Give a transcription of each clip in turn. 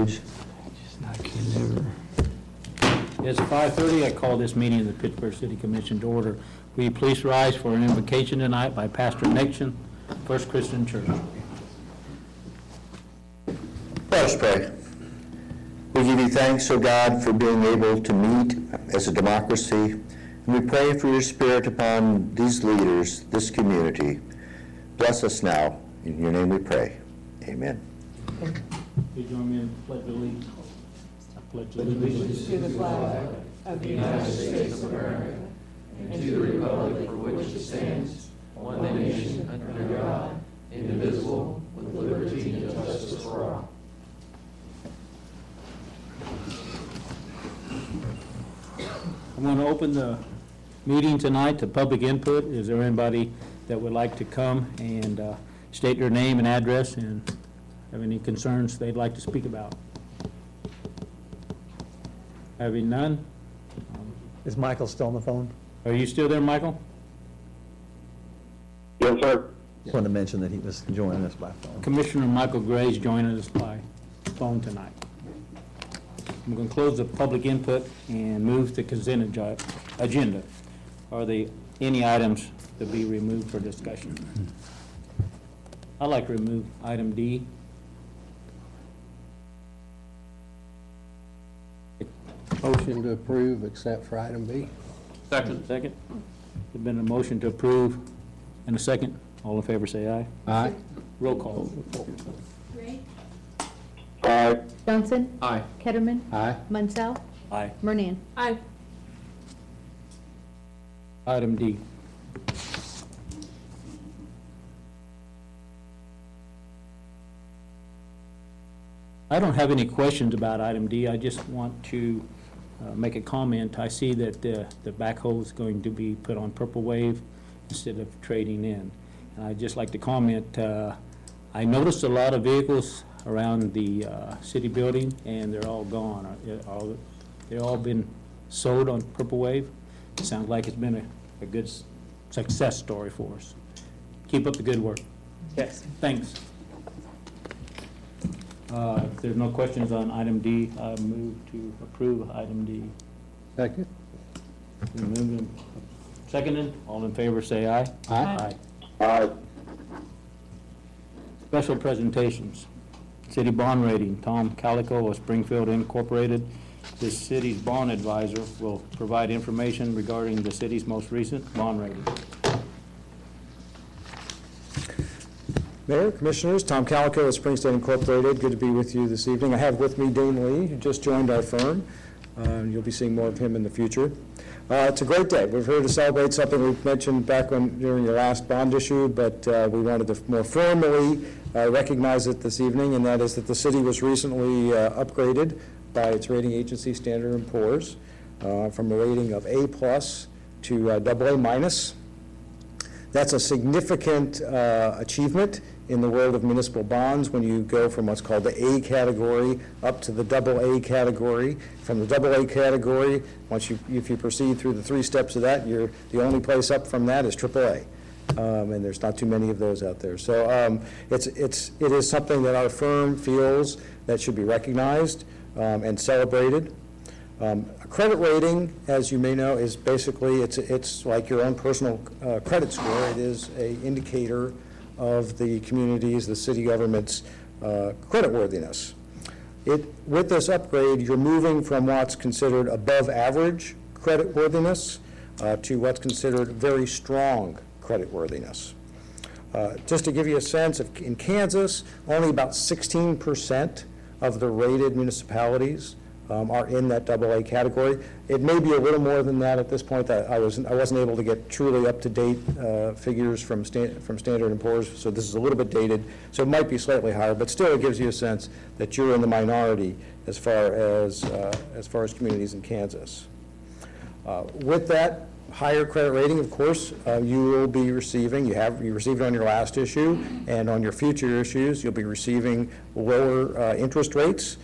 pledge. I can never. It's 5:30. I call this meeting of the Pittsburg City Commission to order. Will you please rise for an invocation tonight by Pastor Nixon, First Christian Church. Let us pray. We give you thanks, O God, for being able to meet as a democracy, and we pray for your Spirit upon these leaders, this community. Bless us now. In your name we pray. Amen. You join me in the pledge of allegiance. I pledge allegiance to the flag of the United States of America and to the republic for which it stands, one nation, under God, indivisible, with liberty and justice for all. I'm going to open the meeting tonight to public input. Is there anybody that would like to come and state their name and address and have any concerns they'd like to speak about? Having none? Is Michael still on the phone? Are you still there, Michael? Yes, sir. Just wanted to mention that he was joining us by phone. Commissioner Michael Gray is joining us by phone tonight. I'm going to close the public input and move to consent agenda. Are there any items to be removed for discussion? I'd like to remove item D. Motion to approve except for item B. Second. Second. There's been a motion to approve and a second. All in favor say aye. Aye. Roll call. Gray. Aye. Johnson. Aye. Ketterman. Aye. Munsell. Aye. Mernan. Aye. Item D. I don't have any questions about item D. I just want to make a comment. I see that the backhoe is going to be put on Purple Wave instead of trading in. And I'd just like to comment, I noticed a lot of vehicles around the city building, and they're all gone. They're all been sold on Purple Wave. It sounds like it's been a good success story for us. Keep up the good work. Yes. Thanks. If there's no questions on item D, I move to approve item D. Second. Moved and seconded. All in favor say aye. Aye. Aye. Special presentations. City bond rating. Tom Calico of Springfield Incorporated. The city's bond advisor will provide information regarding the city's most recent bond rating. Mayor, Commissioners, Tom Calico of Springfield Incorporated. Good to be with you this evening. I have with me Dane Lee, who just joined our firm. You'll be seeing more of him in the future. It's a great day. We're here to celebrate something we mentioned back during your last bond issue, but we wanted to more formally recognize it this evening, and that is that the city was recently upgraded by its rating agency, Standard & Poor's, from a rating of A+ to AA-. That's a significant achievement in the world of municipal bonds when you go from what's called the A category up to the AA category. From the AA category, if you proceed through the 3 steps of that, the only place up from that is AAA. And there's not too many of those out there. So it is something that our firm feels that should be recognized and celebrated. A credit rating, as you may know, is basically, it's like your own personal credit score. It is an indicator of the community's, the city government's creditworthiness. With this upgrade, you're moving from what's considered above average creditworthiness to what's considered very strong creditworthiness. Just to give you a sense, in Kansas, only about 16% of the rated municipalities are in that AA category. It may be a little more than that at this point. I wasn't able to get truly up-to-date figures from Standard & Poor's, so this is a little bit dated. So it might be slightly higher, but still it gives you a sense that you're in the minority as far as communities in Kansas. With that higher credit rating, of course, you will be receiving. You received it on your last issue, and on your future issues, you'll be receiving lower interest rates.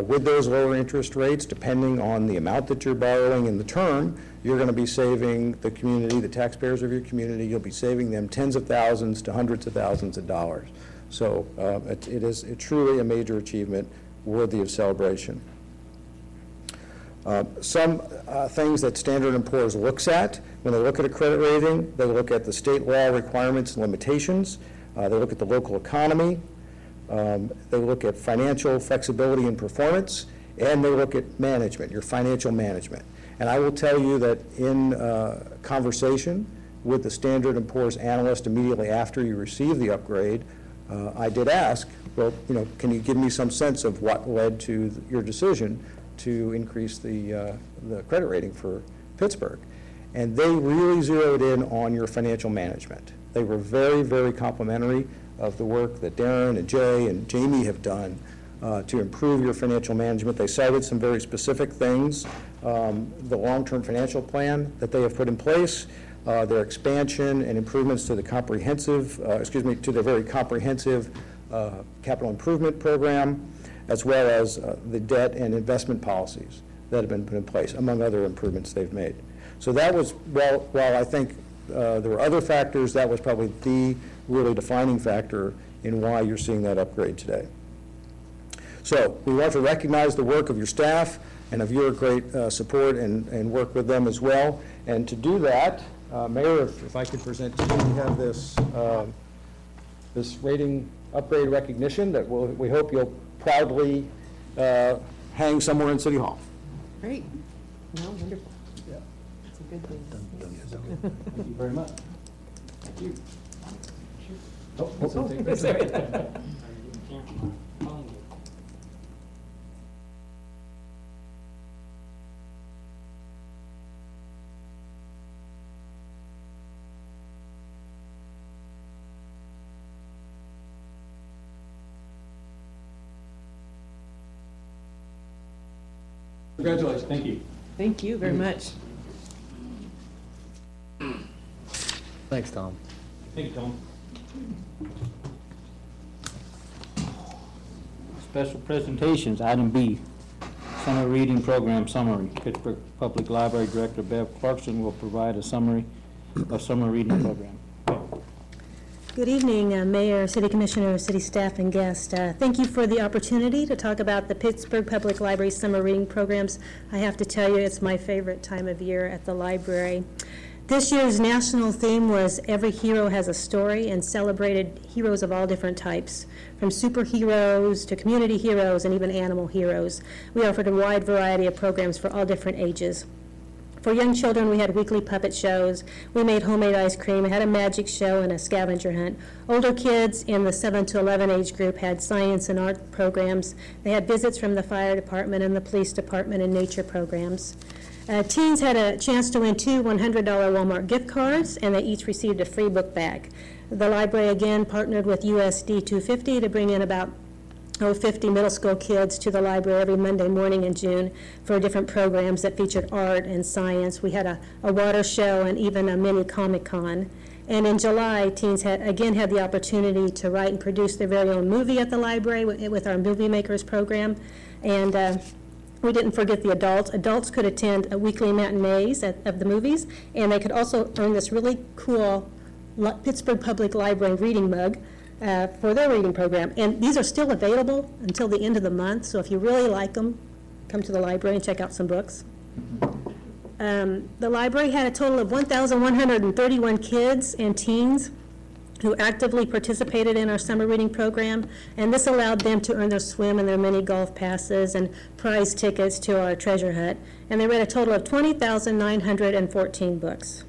With those lower interest rates, depending on the amount that you're borrowing in the term, you're going to be saving the community, the taxpayers of your community, you'll be saving them tens of thousands to hundreds of thousands of dollars. So it is truly a major achievement worthy of celebration. Some things that Standard & Poor's looks at when they look at a credit rating, they look at the state law requirements and limitations, they look at the local economy, they look at financial flexibility and performance, and they look at management, your financial management. And I will tell you that in conversation with the Standard & Poor's analyst immediately after you received the upgrade, I did ask, well, can you give me some sense of what led to your decision to increase the credit rating for Pittsburgh? And they really zeroed in on your financial management. They were very, very complimentary of the work that Darren and Jay and Jamie have done to improve your financial management. They cited some very specific things, the long-term financial plan that they have put in place, their expansion and improvements to the comprehensive, to the very comprehensive capital improvement program, as well as the debt and investment policies that have been put in place, among other improvements they've made. So that was, while I think there were other factors, that was probably the really defining factor in why you're seeing that upgrade today. So we want to recognize the work of your staff and of your great support and work with them as well. And to do that, Mayor, if I could present to you, we have this, this rating upgrade recognition that we hope you'll proudly hang somewhere in City Hall. Great. No, wonderful. Yeah. That's a good thing. Thank you very much. Thank you. Congratulations. Thank you. Thank you very much. Thanks, Tom. Thank you, Tom. Special presentations, item B, summer reading program summary. Pittsburgh Public Library Director Bev Clarkson will provide a summary of summer reading program. Good evening, Mayor, City Commissioner, City staff, and guests. Thank you for the opportunity to talk about the Pittsburgh Public Library summer reading programs. I have to tell you, it's my favorite time of year at the library. This year's national theme was Every Hero Has a Story, and celebrated heroes of all different types, from superheroes to community heroes and even animal heroes. We offered a wide variety of programs for all different ages. For young children, we had weekly puppet shows. We made homemade ice cream, had a magic show, and a scavenger hunt. Older kids in the 7 to 11 age group had science and art programs. They had visits from the fire department and the police department and nature programs. Teens had a chance to win 2 $100 Walmart gift cards, and they each received a free book bag. The library again partnered with USD 250 to bring in about 50 middle school kids to the library every Monday morning in June for different programs that featured art and science. We had a water show and even a mini Comic-Con. And in July, teens had the opportunity to write and produce their very own movie at the library with our Movie Makers program. And we didn't forget the adults. Adults could attend weekly matinees of the movies, and they could also earn this really cool Pittsburgh Public Library reading mug for their reading program. And these are still available until the end of the month, so if you really like them, come to the library and check out some books. The library had a total of 1,131 kids and teens who actively participated in our summer reading program, and this allowed them to earn their swim and their mini golf passes and prize tickets to our treasure hunt. And they read a total of 20,914 books.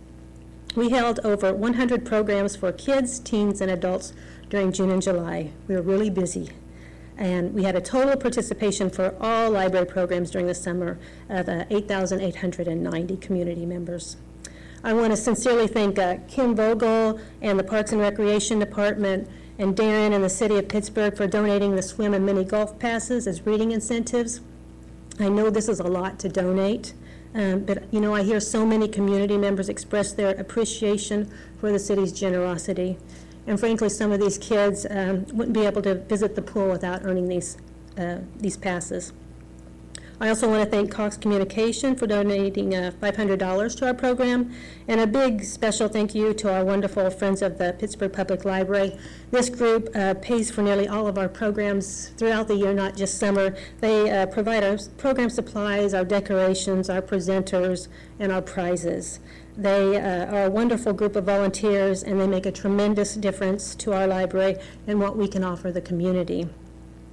We held over 100 programs for kids, teens, and adults during June and July. We were really busy. And we had a total participation for all library programs during the summer of 8,890 community members. I want to sincerely thank Kim Vogel and the Parks and Recreation Department and Darren and the City of Pittsburgh for donating the swim and mini golf passes as reading incentives. I know this is a lot to donate, but I hear so many community members express their appreciation for the city's generosity. And frankly, some of these kids wouldn't be able to visit the pool without earning these passes. I also want to thank Cox Communication for donating $500 to our program, and a big special thank you to our wonderful friends of the Pittsburgh Public Library. This group pays for nearly all of our programs throughout the year, not just summer. They provide our program supplies, our decorations, our presenters, and our prizes. They are a wonderful group of volunteers, and they make a tremendous difference to our library and what we can offer the community.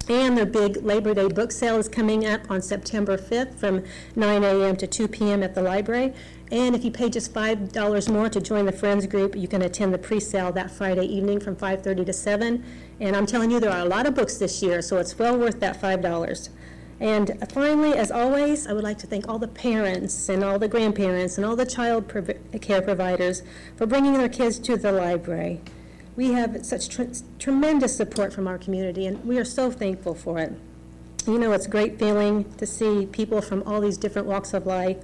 And their big Labor Day book sale is coming up on September 5th from 9 a.m. to 2 p.m. at the library. And if you pay just $5 more to join the Friends group, you can attend the pre-sale that Friday evening from 5:30 to 7. And I'm telling you, there are a lot of books this year, so it's well worth that $5. And finally, as always, I would like to thank all the parents and all the grandparents and all the child care providers for bringing their kids to the library. We have such tremendous support from our community, and we are so thankful for it. You know, it's a great feeling to see people from all these different walks of life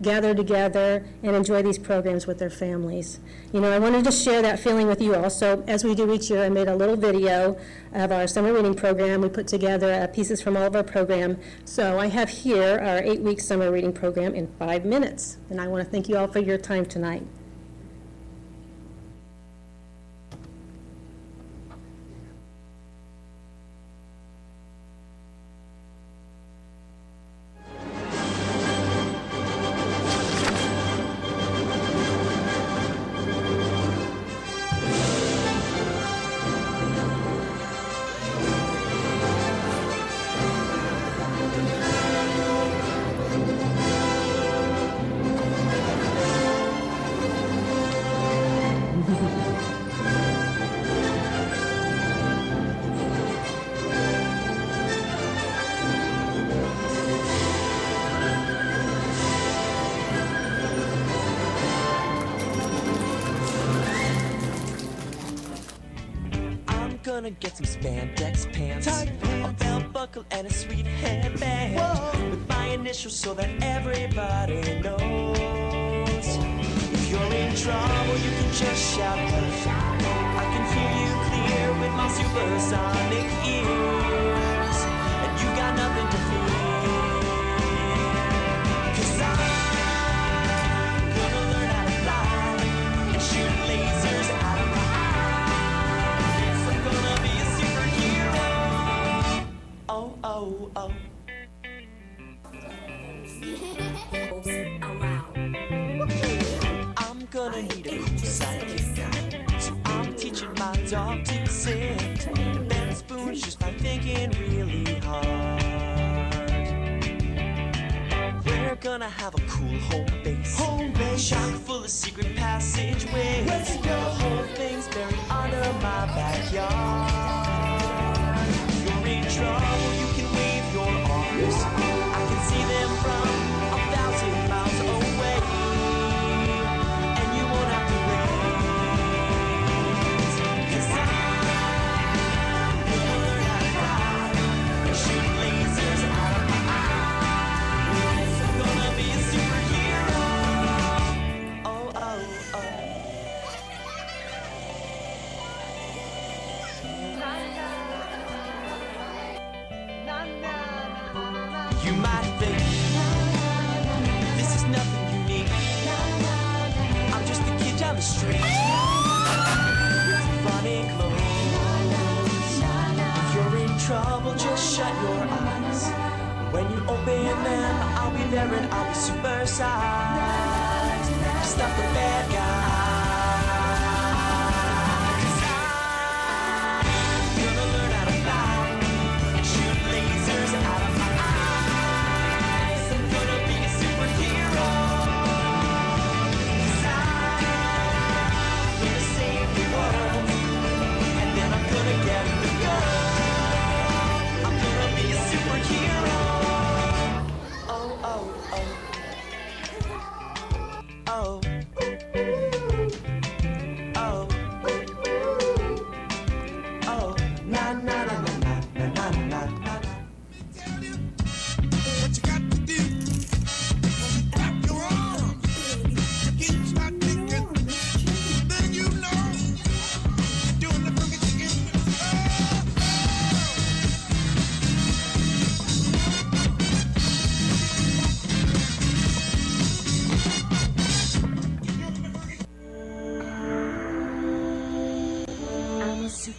gather together and enjoy these programs with their families. You know, I wanted to share that feeling with you also. As we do each year, I made a little video of our summer reading program. We put together pieces from all of our program. So I have here our 8-week summer reading program in 5 minutes. And I want to thank you all for your time tonight. Gonna get some spandex pants, a belt buckle and a sweet headband. Whoa. With my initials so that everybody knows. If you're in trouble, you can just shout. I can hear you clear with my supersonic ears, and you got nothing to fear. 'Cause I'm gonna learn how to fly and shoot lasers out of my eyes. I'm gonna be a superhero. Oh, oh, oh. I'm gonna need a cool sidekick, so I'm teaching my dog to sit. Bend spoons just by thinking really hard. We're gonna have a cool home base, chock full of secret passageways. Let's go. The whole thing's buried under my backyard. If you're in trouble, you can wave your arms. I can see them from 1,000 miles away, and you won't have to wait. 'Cause I'm gonna learn how to fly and shoot lasers out of my eyes. I'm gonna be a superhero. Oh, oh, oh. You might think this is nothing unique. I'm just a kid down the street with funny clothes. If you're in trouble, just shut your eyes. When you open them, I'll be there and I'll be supersized. Stop the bad guy. 'Cause I'm gonna learn how to fly and shoot lasers out of my eyes. I'm gonna be a superhero. 'Cause I'm gonna save the world, and then I'm gonna get the gold. I'm gonna be a superhero. Oh, oh, oh. Oh.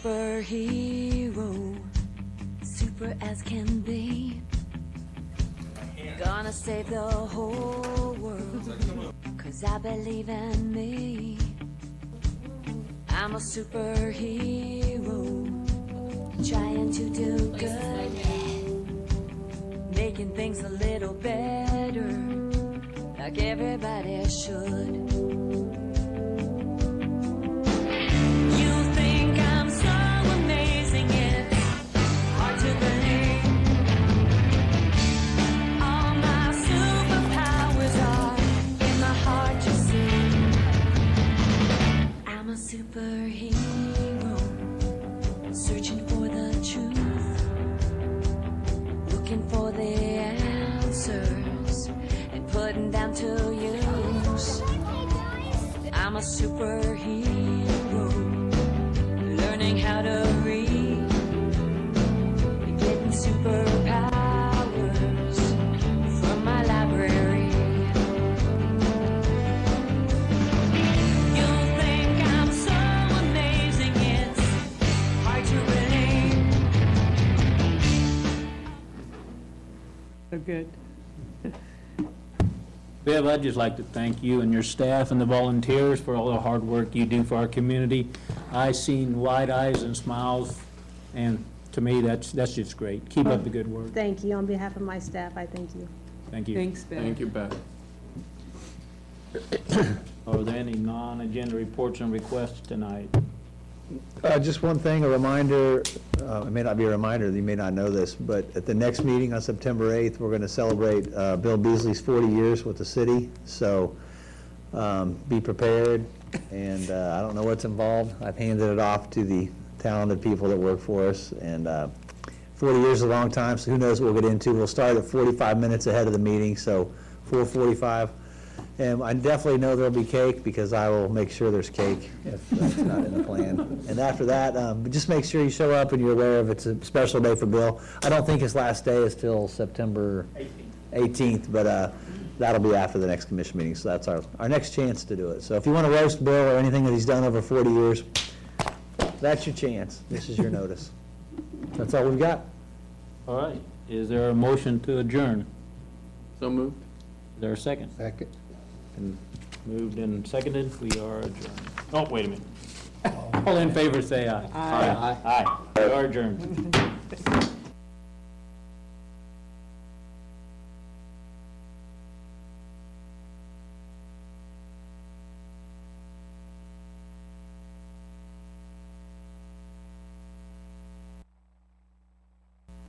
superhero, super as can be. Gonna save the whole world, 'cause I believe in me. I'm a superhero, trying to do good, making things a little better, like everybody should. You think I'm so amazing, it's hard to believe. All my superpowers are in the heart, you see. I'm a superhero, searching for the truth, looking for the answers, and putting them to use. I'm a superhero, learning how to read, getting superpowers from my library. You think I'm so amazing, it's hard to believe. So good. Bev, I'd just like to thank you and your staff and the volunteers for all the hard work you do for our community. I seen wide eyes and smiles, and to me, that's just great. Keep up the good work. Thank you. On behalf of my staff, I thank you. Thank you. Thanks, Bev. Thank you, Beth. Are there any non-agenda reports and requests tonight? Just one thing, a reminder, it may not be a reminder, you may not know this, but at the next meeting on September 8th, we're going to celebrate Bill Beasley's 40 years with the city, so be prepared, and I don't know what's involved. I've handed it off to the talented people that work for us, and 40 years is a long time, so who knows what we'll get into. We'll start at 45 minutes ahead of the meeting, so 4:45. And I definitely know there'll be cake, because I will make sure there's cake if that's not in the plan. And after that, just make sure you show up and you're aware of it's a special day for Bill. I don't think his last day is till September 18th, but that'll be after the next commission meeting, so that's our next chance to do it. So if you want to roast Bill or anything that he's done over 40 years, that's your chance. This is your notice. That's all we've got. All right. Is there a motion to adjourn? So moved. Is there a second? Second. Moved and seconded, we are adjourned. Oh, wait a minute. All in favor, say aye. Aye. Aye. We are adjourned.